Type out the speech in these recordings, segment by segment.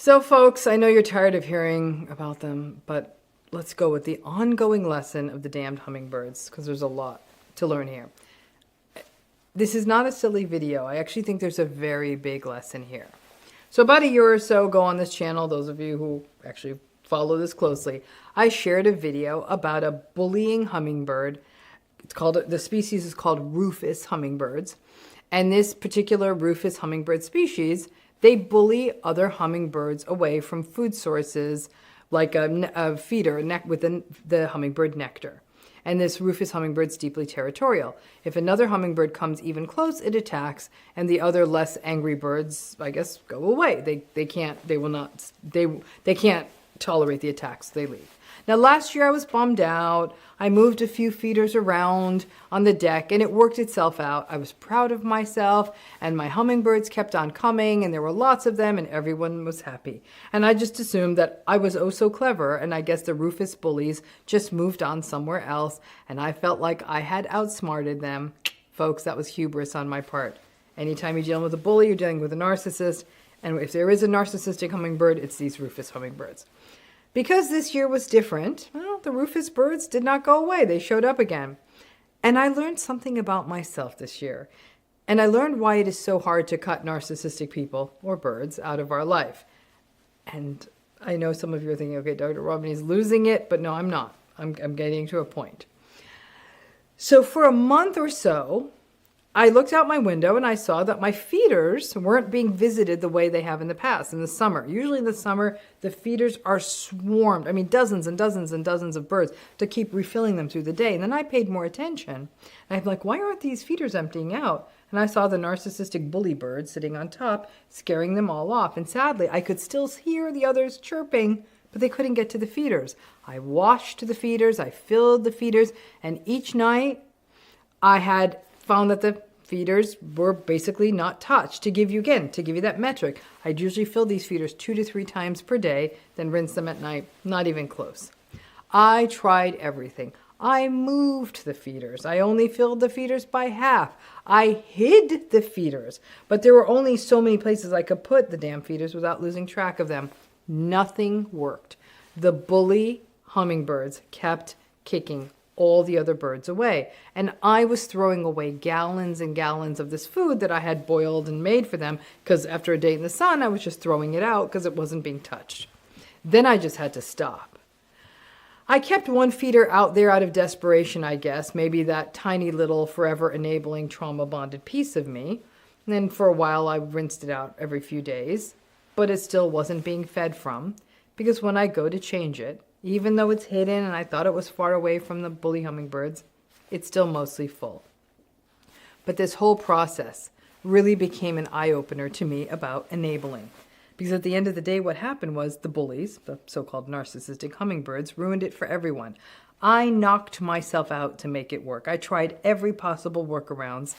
So folks, I know you're tired of hearing about them, but let's go with the ongoing lesson of the damned hummingbirds, because there's a lot to learn here. This is not a silly video. I actually think there's a very big lesson here. So about a year or so ago on this channel, those of you who actually follow this closely, I shared a video about a bullying hummingbird. The species is called Rufous hummingbirds. And this particular Rufous hummingbird species, they bully other hummingbirds away from food sources like a feeder with the hummingbird nectar. And this Rufous hummingbird's deeply territorial. If another hummingbird comes even close, it attacks, and the other less angry birds, I guess, go away. They can't tolerate the attacks. They leave. Now, last year I was bummed out. I moved a few feeders around on the deck, and it worked itself out. I was proud of myself, and my hummingbirds kept on coming, and there were lots of them, and everyone was happy. And I just assumed that I was oh so clever, and I guess the Rufous bullies just moved on somewhere else, and I felt like I had outsmarted them. Folks, that was hubris on my part. Anytime you're dealing with a bully, you're dealing with a narcissist, and if there is a narcissistic hummingbird, it's these Rufous hummingbirds. Because this year was different, well, the Rufous birds did not go away. They showed up again. And I learned something about myself this year. And I learned why it is so hard to cut narcissistic people, or birds, out of our life. And I know some of you are thinking, okay, Dr. Ramani's losing it, but no, I'm not. I'm getting to a point. So for a month or so, I looked out my window and I saw that my feeders weren't being visited the way they have in the past, in the summer. Usually in the summer, the feeders are swarmed. I mean, dozens and dozens and dozens of birds to keep refilling them through the day. And then I paid more attention. And I'm like, why aren't these feeders emptying out? And I saw the narcissistic bully bird sitting on top, scaring them all off. And sadly, I could still hear the others chirping, but they couldn't get to the feeders. I washed the feeders, I filled the feeders, and each night I had found that the feeders were basically not touched. To give you that metric, I'd usually fill these feeders 2 to 3 times per day, then rinse them at night. Not even close. I tried everything. I moved the feeders. I only filled the feeders by half. I hid the feeders, but there were only so many places I could put the damn feeders without losing track of them. Nothing worked. The bully hummingbirds kept kicking all the other birds away. And I was throwing away gallons and gallons of this food that I had boiled and made for them, because after a day in the sun, I was just throwing it out because it wasn't being touched. Then I just had to stop. I kept one feeder out there out of desperation, I guess, maybe that tiny little forever enabling trauma bonded piece of me. And then for a while I rinsed it out every few days, but it still wasn't being fed from, because when I go to change it, even though it's hidden and I thought it was far away from the bully hummingbirds, it's still mostly full. But this whole process really became an eye-opener to me about enabling. Because at the end of the day, what happened was the bullies, the so-called narcissistic hummingbirds, ruined it for everyone. I knocked myself out to make it work. I tried every possible workarounds,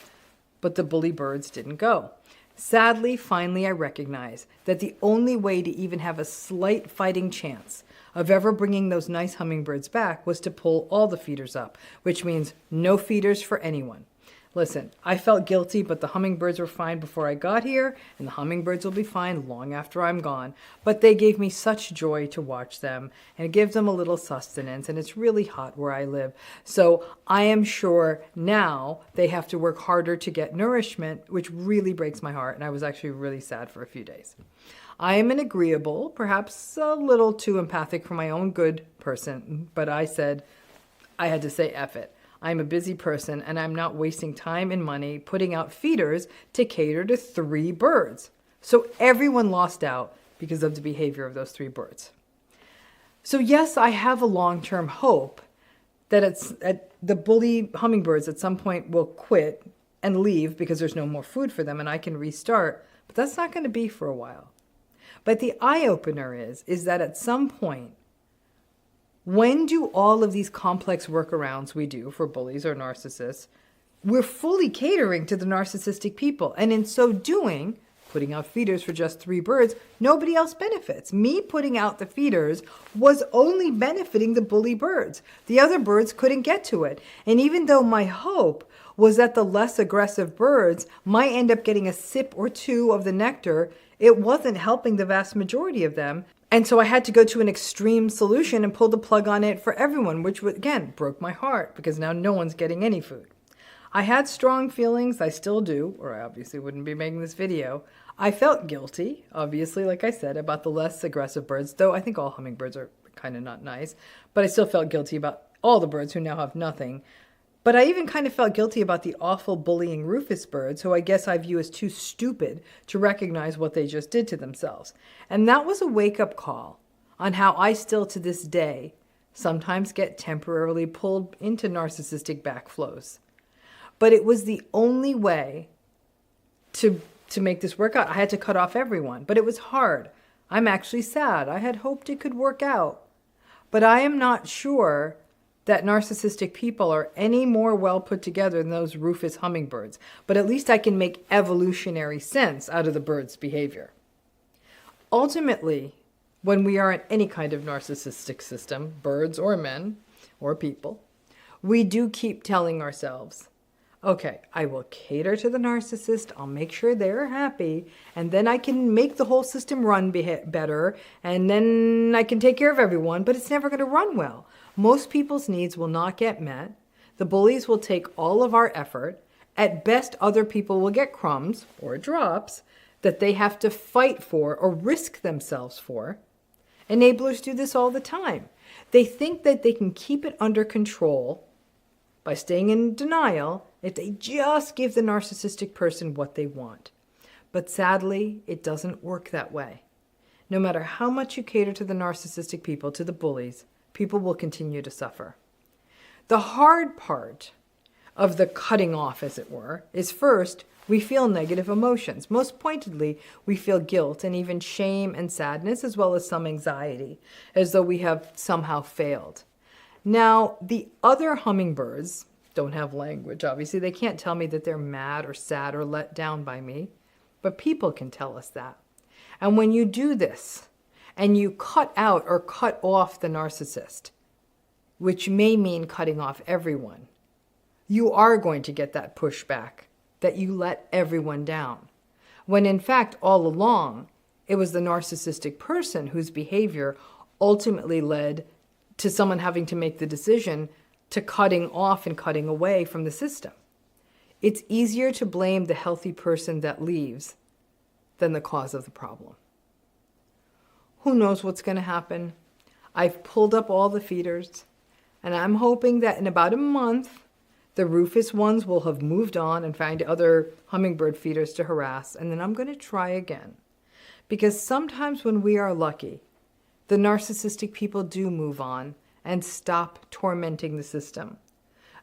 but the bully birds didn't go. Sadly, finally, I recognized that the only way to even have a slight fighting chance of ever bringing those nice hummingbirds back was to pull all the feeders up, which means no feeders for anyone. Listen, I felt guilty, but the hummingbirds were fine before I got here, and the hummingbirds will be fine long after I'm gone. But they gave me such joy to watch them, and it gives them a little sustenance, and it's really hot where I live. So I am sure now they have to work harder to get nourishment, which really breaks my heart, and I was actually really sad for a few days. I am an agreeable, perhaps a little too empathic for my own good person, but I said I had to say F it. I'm a busy person, and I'm not wasting time and money putting out feeders to cater to 3 birds. So everyone lost out because of the behavior of those 3 birds. So yes, I have a long-term hope that the bully hummingbirds at some point will quit and leave because there's no more food for them and I can restart, but that's not going to be for a while. But the eye-opener is that at some point, when do all of these complex workarounds we do for bullies or narcissists, we're fully catering to the narcissistic people. And in so doing, putting out feeders for just 3 birds, nobody else benefits. Me putting out the feeders was only benefiting the bully birds. The other birds couldn't get to it. And even though my hope was that the less aggressive birds might end up getting a sip or 2 of the nectar, it wasn't helping the vast majority of them. And so I had to go to an extreme solution and pull the plug on it for everyone, which again broke my heart because now no one's getting any food. I had strong feelings, I still do, or I obviously wouldn't be making this video. I felt guilty, obviously, like I said, about the less aggressive birds, though I think all hummingbirds are kind of not nice, but I still felt guilty about all the birds who now have nothing. But I even kind of felt guilty about the awful bullying rufous birds, who I guess I view as too stupid to recognize what they just did to themselves. And that was a wake-up call on how I still to this day sometimes get temporarily pulled into narcissistic backflows. But it was the only way to make this work out. I had to cut off everyone, but it was hard. I'm actually sad. I had hoped it could work out. But I am not sure that narcissistic people are any more well put together than those rufous hummingbirds. But at least I can make evolutionary sense out of the bird's behavior. Ultimately, when we are in any kind of narcissistic system, birds or men or people, we do keep telling ourselves, okay, I will cater to the narcissist, I'll make sure they're happy, and then I can make the whole system run better, and then I can take care of everyone, but it's never going to run well. Most people's needs will not get met. The bullies will take all of our effort. At best, other people will get crumbs or drops that they have to fight for or risk themselves for. Enablers do this all the time. They think that they can keep it under control by staying in denial if they just give the narcissistic person what they want. But sadly, it doesn't work that way. No matter how much you cater to the narcissistic people, to the bullies, people will continue to suffer. The hard part of the cutting off, as it were, is first, we feel negative emotions. Most pointedly, we feel guilt and even shame and sadness, as well as some anxiety, as though we have somehow failed. Now, the other hummingbirds don't have language, obviously. They can't tell me that they're mad or sad or let down by me, but people can tell us that. And when you do this, and you cut out or cut off the narcissist, which may mean cutting off everyone, you are going to get that pushback that you let everyone down. When in fact, all along, it was the narcissistic person whose behavior ultimately led to someone having to make the decision to cutting off and cutting away from the system. It's easier to blame the healthy person that leaves than the cause of the problem. Who knows what's going to happen? I've pulled up all the feeders, and I'm hoping that in about a month, the rufous ones will have moved on and find other hummingbird feeders to harass, and then I'm going to try again. Because sometimes when we are lucky, the narcissistic people do move on and stop tormenting the system,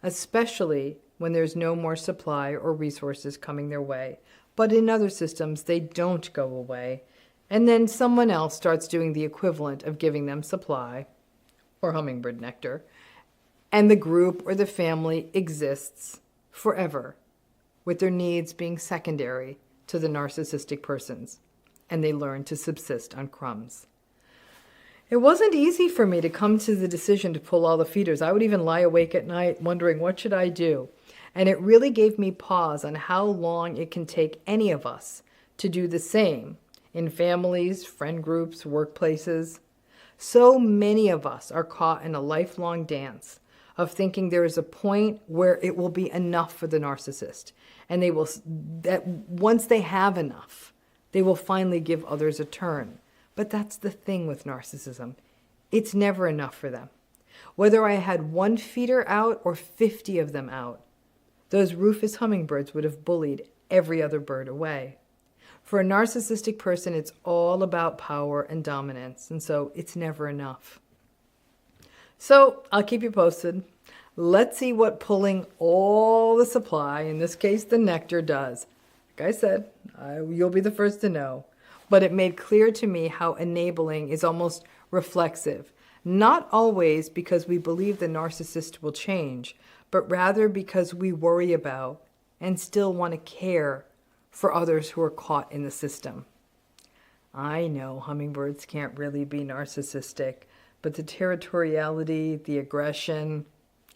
especially when there's no more supply or resources coming their way. But in other systems, they don't go away. And then someone else starts doing the equivalent of giving them supply or hummingbird nectar. And the group or the family exists forever, with their needs being secondary to the narcissistic persons. And they learn to subsist on crumbs. It wasn't easy for me to come to the decision to pull all the feeders. I would even lie awake at night wondering, what should I do? And it really gave me pause on how long it can take any of us to do the same in families, friend groups, workplaces. So many of us are caught in a lifelong dance of thinking there is a point where it will be enough for the narcissist. And that once they have enough, they will finally give others a turn. But that's the thing with narcissism. It's never enough for them. Whether I had one feeder out or 50 of them out, those rufous hummingbirds would have bullied every other bird away. For a narcissistic person, it's all about power and dominance, and so it's never enough. So I'll keep you posted. Let's see what pulling all the supply, in this case the nectar, does. Like I said, you'll be the first to know. But it made clear to me how enabling is almost reflexive. Not always because we believe the narcissist will change, but rather because we worry about and still want to care for others who are caught in the system. I know hummingbirds can't really be narcissistic, but the territoriality, the aggression,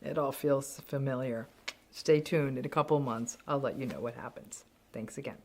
it all feels familiar. Stay tuned. In a couple of months, I'll let you know what happens. Thanks again.